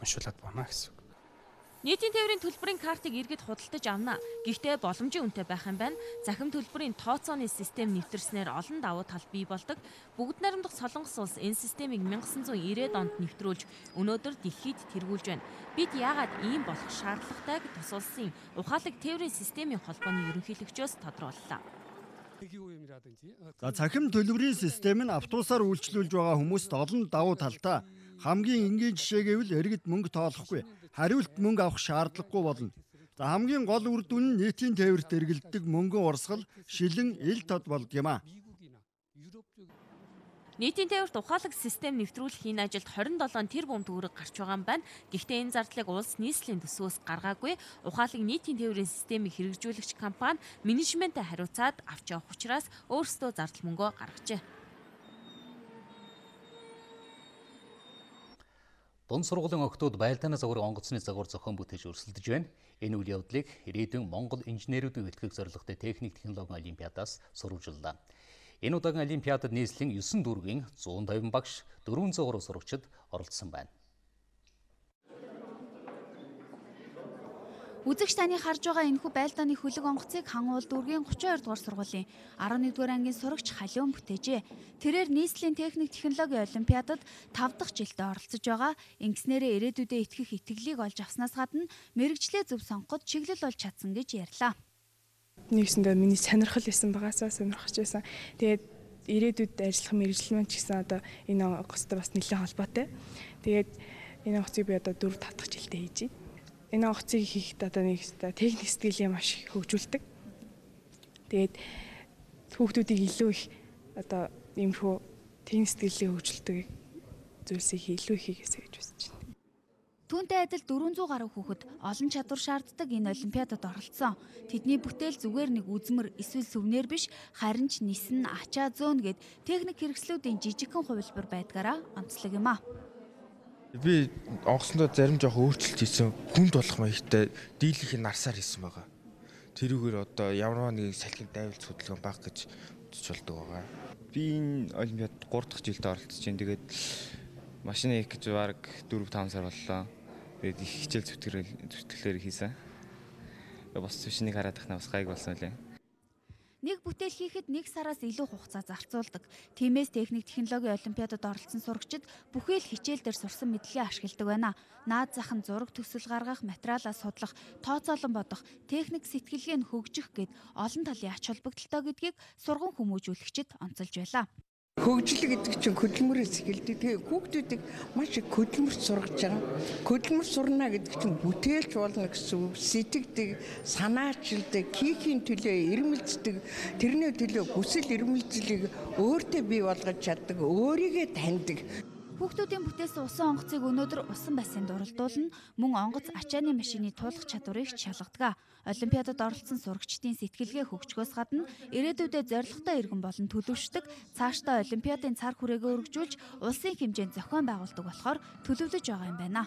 уншуулад байна гэсэн үг. Нийтийн тээврийн төлбөрийн картыг иргэд худалдаж авна. Гэхдээ боломжийн үнэтэй байх юм байна. Захим төлбөрийн тооцооны систем нэвтэрснээр олон давуу тал бий болдог. Бүгд найрамдах Солонгос улс энэ системийг 1990-ад онд нэвтрүүлж өнөөдөр дэлхийд тэргүүлж байна. Бид яагаад ийм болох шаардлагатайг тус улсын ухаалаг тээврийн системийн холбооны ерөнхийлөгчөөс тодрууллаа. За цахим төлбөрийн систем нь автобусаар үйлчлүүлж байгаа хүмүүст олон давуу талтай. Хамгийн энгийн жишээ гэвэл иргэд мөнгө тоолохгүй, хариулт мөнгө авах шаардлагагүй болно. За хамгийн гол үр дүн нь нийтийн тээвэрт эргэлддэг мөнгөн урсгал, шилэн ил тод болдог юм а. Нийтийн тээвэрт ухаалаг систем нэвтрүүлэхийн ажилд 27 тэрбум төгрөг гарч байгаа юм байна. Гэхдээ энэ зардлыг улс нийслэлийн төсвөөс гаргаагүй. Ухаалаг нийтийн тээврийн системийг хэрэгжүүлэгч компани менежменттэй хариуцаад авч явах учраас өөрсдөө зардал мөнгөө гаргажээ. Дунд сургуулийн охтууд байлдааны загварыг онгоцны загвар зохион бүтээж өрсөлдөж байна. Энэ үйл явдлыг ирээдүйн Монгол инженеруудын бэлтгэх зорилготой техник технологийн олимпиадаас сурвалжлаа. Энэ удаагийн олимпиадад нийслэлийн 9 дүүргийн 150 багш 400 гаруй сурагчид оролцсон байна. Үзэгч таны харж байгаа энэхүү байлдааны хөлөг онгоцыг Хангуул дүүргийн 32 дугаар сургуулийн 11-р ангийн сурагч Халиун бүтээжээ. Тэрээр нийслэлийн техник технологийн олимпиадад 5 дахь жилдээ оролцож байгаа. Ингэснээрээ ирээдүйдээ итгэх итгэлийг олж авснаас гадна мэрэгчлээ зөв сонгоход чиглэл болж чадсан гэж ярьлаа. Нэгсэндээ миний сонирхол байсан багасаа сонирхож байсан. Тэгээд ирээдүйд ажиллах мэрэгжил маань ч гэсэн одоо энэ онгоцтой бас нэлээд холбоотой. Тэгээд энэ онгоцыг би одоо 4-5 дахь жилдээ хийж байна. Энэ онгоцыг хийхэд одоо нэг техник сэтгэлээ маш хөгжүүлдэг. Тэгээд хүүхдүүдийг илүү их одоо иймэрхүү техник сэтгэлээ хөгжүүлдэг зүйлсийг илүү их хийгээсэй гэж бодож байна. Түүнтэй адил 400 гаруй хүүхэд олон чадвар шаарддаг энэ олимпиадад оролцсон. Тэдний бүтээл зүгээр нэг үзмэр эсвэл сүвнэр биш, харин ч нисэн, ачаа зөөн гэд техник хэрэгслүүдийн жижигхэн хувилбар байдгаараа онцлог юм а. Би онгоцондоо зарим жоох өөрчлөлт хийсэн, хүнд болох маягтай дийлэнх нарсаар хийсэн байгаа. Тэрүүгээр одоо ямар нэг салхин дайвалц хөдөлгөөн баг гэж үзэж болдог байгаа. Би энэ олимпиад 3 дахь жилдээ оролцож байна. Тэгээд машин их гэж баг 4-5 сар боллоо. Тэгээд их хичээл зүтгэлээр хийсэн. Бас түвшнийг хараад тахнаа бас гайг болсон үлээ. Нэг бүтээл хийхэд 1 сараас илүү хугацаа зарцуулдаг. Тиймээс техник технологийн олимпиадад оролцсон сурагчид бүхэл хичээл дээр сурсан мэдлэгээ ашигладаг байна. Наад зах нь зураг төсөл гаргах, материалаа судлах, тооцоолон бодох, техник сэтгэлгээ нь хөгжих гэд олон талын ач холбогдолтой гэдгийг сургууль хүмүүжүүлэгчид онцолж байлаа. Хөгжил гэдэг чинь хөдөлмөрөөс эхэлдэг. Тэгээ хүүхдүүдийг маш их хөдөлмөрт сургаж байгаа. Хөдөлмөр сурна гэдэг чинь бүтээлч болно гэсэн үг. Сэтгэдэг, санаачилдаг, хийхийн төлөө ирмэлцдэг, тэрний төлөө хүсэл ирмэлзлийг өөртөө бий болгож чаддаг, өөрийгөө таньдаг. Хүүхдүүдийн бүтээсэн усан онгоцыг өнөөдөр усан бассейнд уралдуулна, мөн онгоц ачааны машины туулах чадварыг шалгадаг. Олимпиадад оролцсон сурагчдын сэтгэлгээ хөгжихөөс гадна ирээдүйдээ зорилготой иргэн болон төлөвшдөг, цаашдаа олимпиадын цар хүрээгээ өргөжүүлж улсын хэмжээнд зохион байгуулдаг болохоор төлөвлөж байгаа юм байна.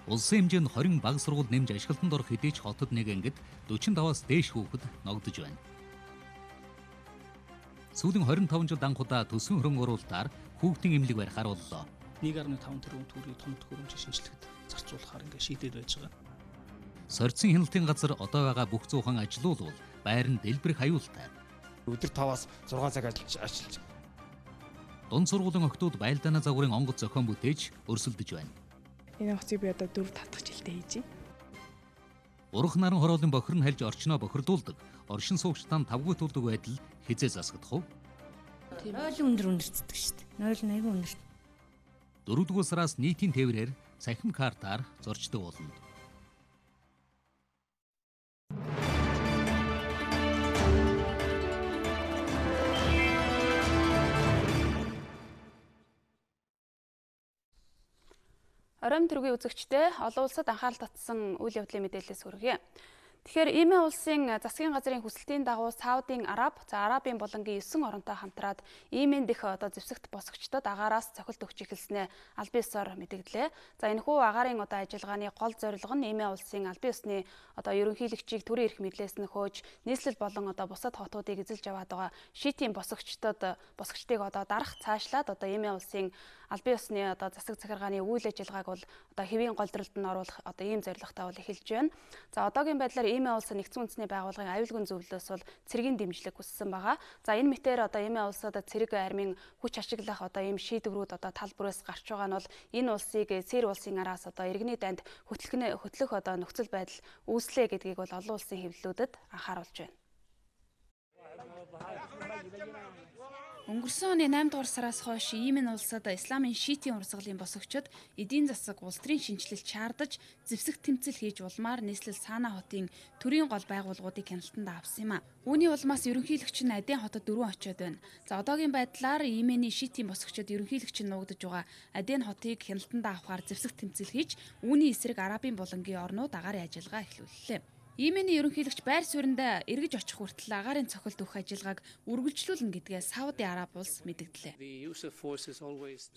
Улсын хэмжээнд 20 бага сургууль нэмж ашиглалтанд орох хэдий ч хотод нэг ангид 45-аас дээш хүүхэд ногдож байна. Сүүлийн 25 жил анхудаа төсвийн хөрөнгө оруулалтаар хүүхдийн эмнэлэг барихаар боллоо. 1.5 тэрбум төгрөгийг томд хөрөмж шинжилгэхэд зарцуулахаар ингээд шийдээд байж байгаа. Сорьцын хяналтын газар одоо байгаа бүх зуухан ажилуулвал байр нь дэлбэрэх аюултай. Өдөр 5-аас 6 цаг ажиллаж. Дунд сургуулийн охтууд байлдааны загварын онгоц зохион бүтээж өрсөлдөж байна. Энэ онгоцыг би одоо 4-5 дахь жилдээ хийж байна. Урах наран хороолын бохир нь хальж орчноо бохирдуулдаг. Оршин суугчдаа тавгүй тулдаг байдал хизээ засагдах уу? Нойл өндөрцдөг шүү дээ. Нойл айгүй өндөрт. 4-р сараас нийтийн тээврээр цахим картаар зорчдог болно. Оройн төргийн үзэгчдээ олон улсад анхаарал татсан үйл явдлын мэдээлэлээс хүргэе. Тэгэхээр Иймэ улсын засгийн газрын хүсэлтийн дагуу Саудын Арабын булангийн 9 оронтой хамтраад Иймэн дэх зэвсэгт босгочдод агаараас цохилт өгч эхэлснээ албан ёсоор мэдэгдлээ. За энэхүү агаарын ажиллагааны гол зорилго нь Иймэ улсын албан ёсны ерөнхийлөгчийг төрийн эрх мэдлээс нь хөөж нийслэл болон бусад хотуудыг эзэлж аваад байгаа шийтийн босгочдыг дарах цаашлаад Иймэ улсын албан ёсны засаг захиргааны үйл ажиллагааг бол хэвийн голдролд нь оруулах ийм зорилготой эхэлж байна. За одоогийн байдлаар ИМЭ улсын нэгдсэн үндэсний байгууллагын аюулгүй зөвлөлөөс бол цэргийн дэмжлэг хүссэн байгаа. За энэ мэтээр одоо ИМЭ улсад цэрэг армийн хүч ашиглах одоо ийм шийдвэрүүд одоо тал бүрээс гарч байгаа нь бол энэ улсыг Сирийн улсын араас одоо иргэний данд хөтлөх одоо нөхцөл байдал үүслэе гэдгийг бол олон улсын хэвлэлүүдэд анхааруулж байна. Өнгөрсөн оны 8 дугаар сараас хойш Йемен улсад исламын шиитийн урсгалын босгогчид эдийн засаг улс төрийн шинжилэлт шаардаж зэвсэг тэмцэл хийж улмаар нийслэл Сана хотын төрийн гол байгууллагуудыг хяналтанд авсан юм а. Үүний улмаас ерөнхийлөгч нь Аден хотод 4 очиод байна. За одоогийн байдлаар Йемений шиитийн босгогчид ерөнхийлөгч нь нуугдж байгаа Аден хотыг хяналтанд авахар зэвсэг тэмцэл хийж үүний эсрэг Арабын булангийн орнууд агаарын ажиллагаа эхлүүллээ. Йемений ерөнхийлөгч байр суурьнд эргэж очих хүртэл агаарын цохилт өгөх ажиллагааг үргэлжлүүлнэ гэдгээ Сауди Араб улс мэдгдлээ.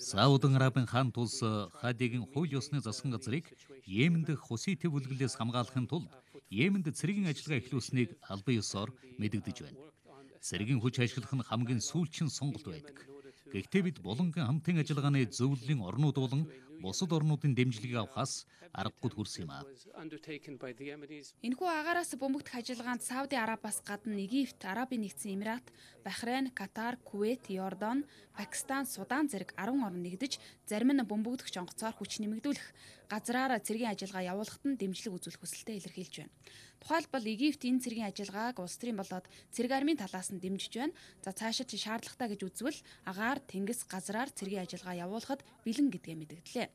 Сауди Арабын хаан тулс Хадигийн хууль ёсны засгийн газрыг Йемен дэх Хусити бүлэглээс хамгаалахын тулд Йеменд цэргийн ажиллагаа эхлүүлсэнийг албан ёсоор мэдэгдэж байна. Цэргийн хүч ашиглах нь хамгийн сүүлчийн сонголт байдаг. Гэхдээ бид булангийн хамтын ажиллагааны зөвлөлийн орнууд болон бусад орнуудын дэмжлэгийг авахаас аргагүй хүрсэн юм а. Энэхүү агаараас бөмбөгдөх ажиллагаанд Сауди Арабаас гадна Египт, Арабын нэгдсэн Эмират, Бахрейн, Катар, Кувейт, Йордан, Пакистан, Судан зэрэг 10 орн нэгдэж зарим нь бөмбөгдөх онгоцоор хүч нэмэгдүүлэх, газраар цэргийн ажиллагаа явуулахад нь дэмжлэг үзүүлэх хүсэлтэд илэрхийлж байна. Тухайлбал Египт энэ цэргийн ажиллагааг улс төрийн болоод цэрэг армийн талаас нь дэмжиж байна. За цаашид шаардлагатай гэж үзвэл агаар, тэнгис, газраар цэргийн ажиллагаа явуулахад бэлэн гэдгээ мэдгдлээ.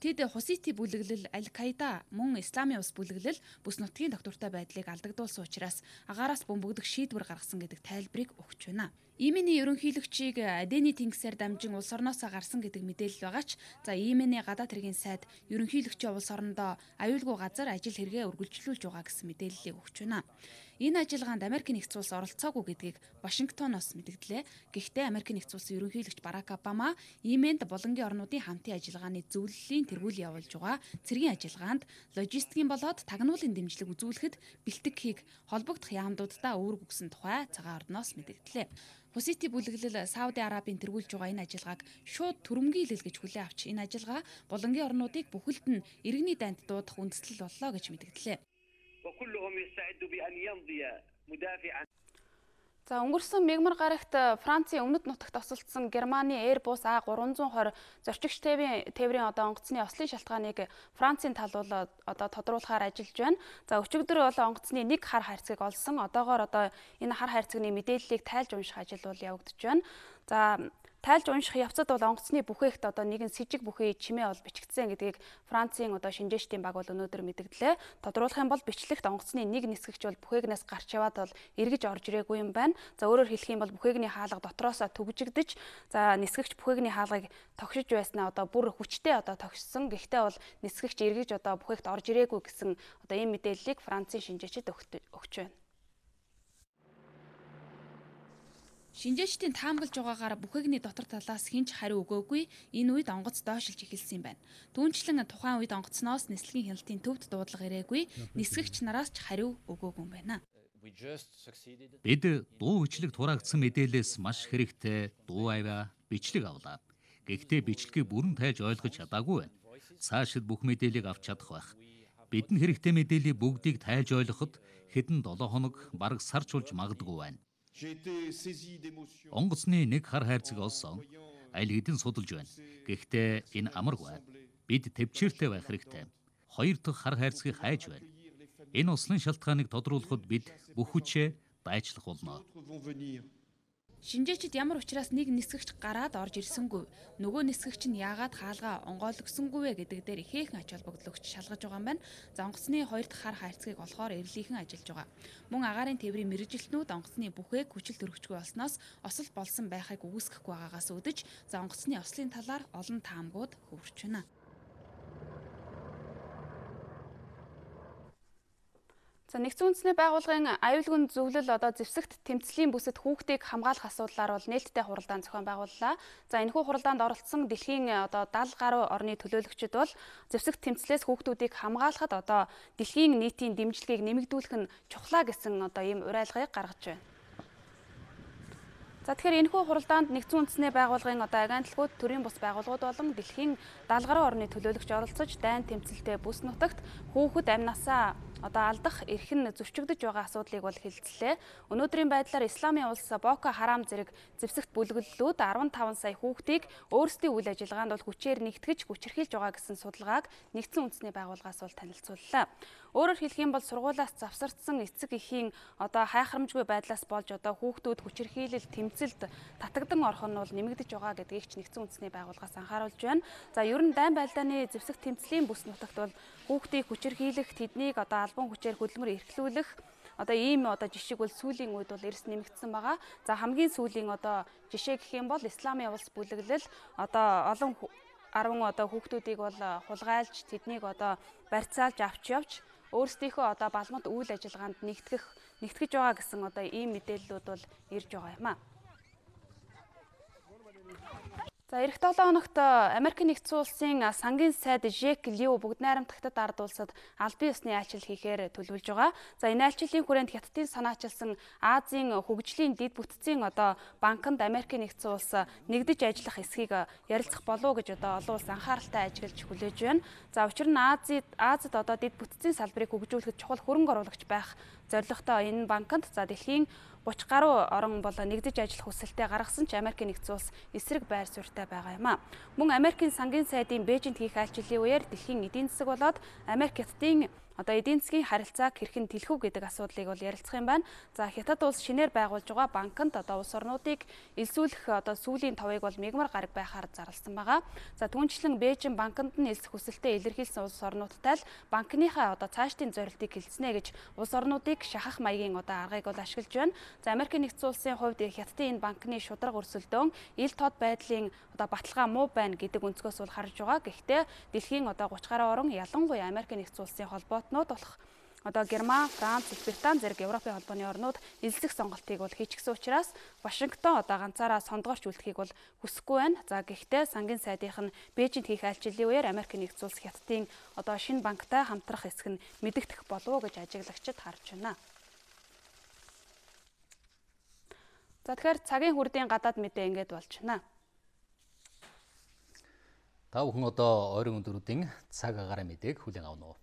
Тэд Хусити бүлэглэл, Аль-Каида мөн Исламын улс бүлэглэл бүс нутгийн доктортой байдлыг алдагдуулсан учраас агаараас бөмбөгдөх шийдвэр гаргасан гэдэг тайлбарыг өгч байна. Йемений ерөнхийлөгчийг Адений тэнгисээр дамжин улс орноосоо гарсан гэдэг мэдээлэл байгаа ч за Йемений гадаад хэргийн сайд ерөнхийлөгчийн улс орондоо аюулгүй газар ажил хэрэгээ үргэлжлүүлж байгаа гэсэн мэдээллийг өгч байна. Энэ ажиллагаанд Америк нэгдсэн улс оролцоогүй гэдгийг Вашингтоноос мэдгдлээ. Гэхдээ Америк нэгдсэн улсын ерөнхийлөгч Барак Обама Йеменд булангийн орнуудын хамтын ажиллагааны зөвлөлийн тэргүүл явуулж байгаа цэргийн ажиллагаанд логистикийн болоод тагнуулын дэмжлэг үзүүлэхэд бэлтгэхийг холбогдох яамдуудаа үүрэг өгсөн тухай цагаан ордноос мэдгдлээ. Хусити бүлэглэл Сауди Арабын тэргүүлж байгаа энэ ажиллагааг шууд түрэмгийлэл гэж хүлээн авч энэ ажиллагаа булангийн орнуудыг бүхэлд нь иргэний дайнд дуудах үндэслэл боллоо гэж мэдгдлээ. За өнгөрсөн мегмар гарагт Францын өмнөд нутагт осолдсон Германы Airbus A320 зорчигч тээврийн одоо онгоцны ослын шалтгааныг Францын тал бол одоо тодруулахаар ажиллаж байна. За өчигдөр бол онгоцны нэг хар хайрцгийг олсон. Одоогоор одоо энэ хар хайрцагны мэдээллийг тайлж унших ажил бол явагдаж байна. За тайлж унших явцад бол онгоцны бүхээгт одоо нэгэн с жиг бүхий чимээ бол бичигдсэн гэдгийг Францын одоо шинжээчдийн баг бол өнөөдөр мэдгдлээ. Тодруулах юм бол бичлэгт онгоцны нэг нисгэгч бол бүхээгнээс гарч яваад бол эргэж орж ирээгүй юм байна. За өөрөөр хэлэх юм бол бүхээгний хаалга дотроосоо төгжигдэж за нисгэгч бүхээгний хаалгыг тогшиж байснаа одоо бүр хүчтэй одоо тогшсон. Гэхдээ бол нисгэгч эргэж одоо бүхээгт орж ирээгүй гэсэн одоо ийм мэдээллийг Францын шинжээчид өгч байна. Шинжээчдийн таамаглаж байгаагаар бүхээгний дотор талаас хинч хариу өгөөгүй энэ үед онгоц доошилж эхэлсэн юм байна. Түүнчлэн тухайн үед онгоцноос нислэгийн хяналтын төвд дуудлага ирээгүй, нисгэгч нараас ч хариу өгөөгүй юм байна. Бид дуу бичлэг тураагдсан мэдээлэлээс маш хэрэгтэй дуу аваа бичлэг авлаа. Гэхдээ бичлэгийг бүрэн тайлж ойлгож чадаагүй байна. Цаашид бүх мэдээллийг авч чадах байх. Бидэнд хэрэгтэй мэдээллийг бүгдийг тайлж ойлгоход хэдэн 7 хоног бараг сарч болж магадгүй байна. Онгоцны нэг хар хайрцаг олсон. Аль хэдийн судалж байна. Гэхдээ энэ амаргүй. Бид төвчээртэй байх хэрэгтэй. Хоёр дахь хар хайрцгийг хайж байна. Энэ ослын шалтгааныг тодруулахад бид бүх хүчээ дайчлах болно. Шинжээчид ямар учраас нэг нисгэгч гараад орж ирсэнгүй, нөгөө нисгэгч нь яагаад хаалгаа онгойлгосонгүй вэ гэдэг дээр ихээхэн ач холбогдол өгч шалгаж байгаа юм байна. За онгоцны хоёр дахь хар хайрцгийг олохоор эвлийнхэн ажиллаж байгаа. Мөн агаарын тээврийн мэргэжилтнүүд онгоцны бүхээг хүчил төрөгчгүй болсноос осол болсон байхыг үгүйсгэхгүй байгаагаас үүдэж за онгоцны ослын талаар олон таамгууд хөвөрч байна. За нэгдсэн үндэсний байгууллагын аюулгүй зөвлөл одоо зэвсэгт тэмцлийн бүсэд хүүхдийг хамгаалах асуудлаар бол нээлттэй хуралдаан зохион байгууллаа. За энэхүү хуралдаанд оролцсон дэлхийн одоо 70 гаруй орны төлөөлөгчид бол зэвсэгт тэмцлээс хүүхдүүдийг хамгаалахад одоо дэлхийн нийтийн дэмжлэгийг нэмэгдүүлэх нь чухлаа гэсэн одоо ийм уриалгыг гаргаж байна. За тэгэхээр энэхүү хуралдаанд нэгдсэн үндэсний байгууллагын одоо агентлагууд, төрийн бус байгууллагууд болон дэлхийн 70 гаруй орны төлөөлөгч оролцож дайн тэмцэлтэй бүс нутагт хүүхэд амь насаа одоо алдах эрх нь зөрчигдөж байгаа асуудлыг бол хэлцлээ. Өнөөдрийн байдлаар Исламын улс Боко Харам зэрэг зэвсэгт бүлэглэлүүд 15 сая хүүхдийг өөрсдийн үйл ажиллагаанд бол хүчээр нэгтгэж хүчирхийлж байгаа гэсэн судалгааг нэгдсэн үндэсний байгууллагаас бол танилцууллаа. Өөрөөр хэлэх юм бол сургуулиас завсардсан эцэг эхийн одоо хайхрамжгүй байдлаас болж одоо хүүхдүүд хүчирхийлэл тэмцэлд татагдан орох нь бол нэмэгдэж байгаа гэдгийг ч нэгдсэн үндэсний байгууллагаас анхааруулж байна. За ер нь дайн байлдааны зэвсэг тэмцлийн бүс нутагт бол хүүхдийг хүчирхийлэх, тэднийг одоо албан хүчээр хөдөлмөр эрхлүүлэх одоо ийм одоо жишээг бол сүүлийн үед бол эрс нэмэгдсэн байгаа. За хамгийн сүүлийн одоо жишээ гэх юм бол Исламын улс бүлэглэл одоо олон 10 одоо хүүхдүүдийг бол хулгайлж тэднийг одоо барьцаалж авч явж өөрсдийнхөө одоо балмад үйл ажиллагаанд нэгтгэж байгаа гэсэн одоо ийм мэдээллүүд бол ирж байгаа юм аа. За эх 7 хоногт Америк нэгдсэн улсын сангийн сайд Жек Лиу бүгд найрамдагтад ард улсад албан ёсны айлчил хийхээр төлөвлөж байгаа. За энэ айлчлалын хүрээнд Хятадын санаачилсан Азийн хөгжлийн дэд бүтцийн одоо банкнд Америк нэгдсэн улс нэгдэж ажиллах эсхийг ярилцах болов уу гэж одоо олон улс анхааралтай ажиглаж хүлээж байна. За учир нь Азид одоо дэд бүтцийн салбарыг хөгжүүлэхэд чухал хөрөнгө оруулагч байх зорилготой энэ банкнд за дэлхийн 30 гаруй орон бол нэгдэж ажиллах хүсэлтэд гаргасан ч Америк нэгдсэн улс эсрэг байр суурьтай байгаа юм а. Мөн Америкийн сангийн сайдын Бээжинд хийх айлчлалын үеэр дэлхийн эдийн засаг болоод Америк Хятадын одоо эдийн засгийн харилцааг хэрхэн тэлхүү гэдэг асуудлыг бол ярилцах юм байна. За Хятад улс шинээр байгуулж байгаа банкнд одоо улс орнуудыг элсүүлэх одоо сүүлийн товыг бол мягмар гараг байхаар зарласан байгаа. За түүнчлэн Бээжин банкнд нь элсэх хүсэлтэд илэрхийлсэн улс орнуудтай л банкныхаа одоо цаашдын зорилтыг хэлснэ гэж улс орнуудыг шахах маягийн одоо аргыг бол ашиглаж байна. За Америк нэгдсэн улсын хувьд Хятадын энэ банкны шударга өрсөлдөөн ил тод байдлын одоо баталгаа муу байна гэдэг өнцгөөс бол харж байгаа. Гэхдээ дэлхийн одоо 30 гаруй орон ялангуяа Америк нэгдсэн улсын холбоотнууд болох одоо Герман, Франц, Британи зэрэг Европын холбооны орнууд элсэх сонголтыг бол хийчихсэн учраас Вашингтон одоо ганцаараа сондгоорч үлдэхийг бол хүсэхгүй байна. За гэхдээ сангийн сайдынх нь Бээжинд хийх айлчлалын үеэр Америк нэгдсэн улс Хятадын одоо шинэ банктай хамтрах эсэх нь мэдэгдэх болов уу гэж ажиглагчид харж байна. За тэгэхээр цагийн хүрдийн гадаад мэдээ ингээд болж байна. Та бүхэн одоо ойрын өдрүүдийн цаг агаарын мэдээг хүлээн авна уу?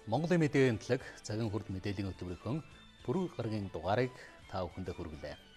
Монголын мэдээний төлөг цагийн хүрд мэдээллийн хөтөлбөрийн пүрэв гарагийн дугаарыг та бүхэндээ хүргэлээ.